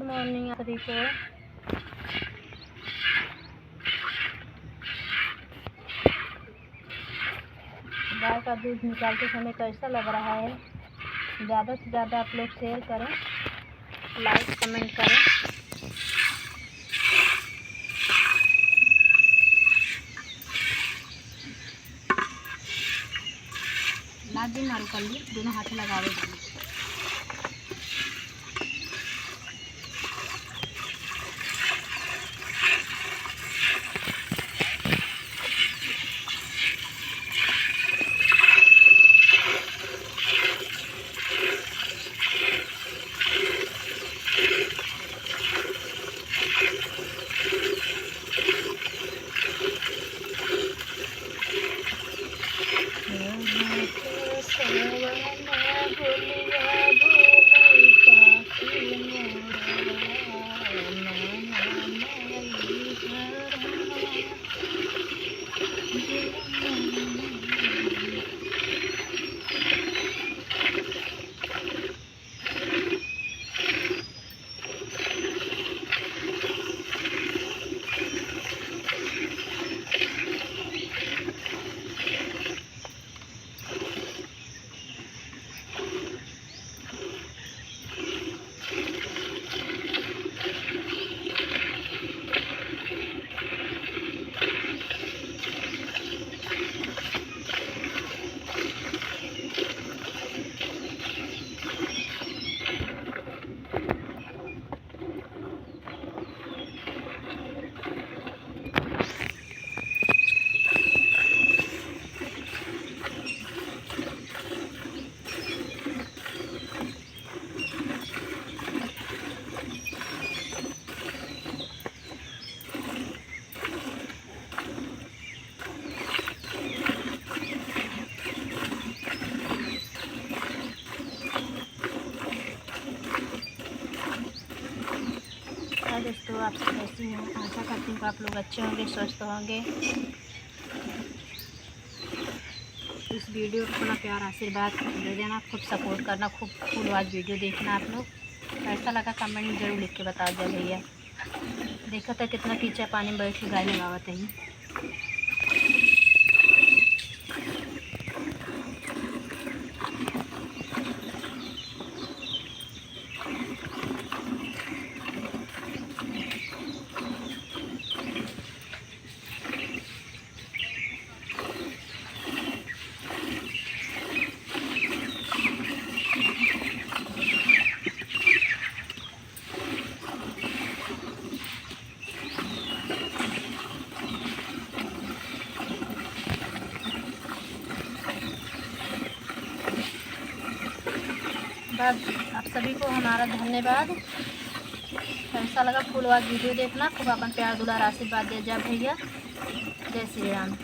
Good morning सभी को। गाय का दूध निकालते समय कैसा लग रहा है, ज़्यादा से ज़्यादा आप लोग शेयर करें, लाइक कमेंट करें। लादी मारू कर ली, दोनों हाथ लगावे दी। दोस्तों, आप सब कैसे हैं? आशा करती हूँ कि आप लोग अच्छे होंगे, स्वस्थ होंगे। इस वीडियो को थोड़ा प्यार आशीर्वाद दे देना, खूब सपोर्ट करना, खूब फुल वाच वीडियो देखना। आप लोग कैसा लगा कमेंट में जरूर लिख के बता दो भैया। देखा था कितना कीचड़ पानी में बैठ के गाय लगावत है। बस आप सभी को हमारा धन्यवाद। कैसा लगा फुल वाच वीडियो देखना, खूब अपन प्यार दुलार आशीर्वाद दे जा भैया। जय श्री राम।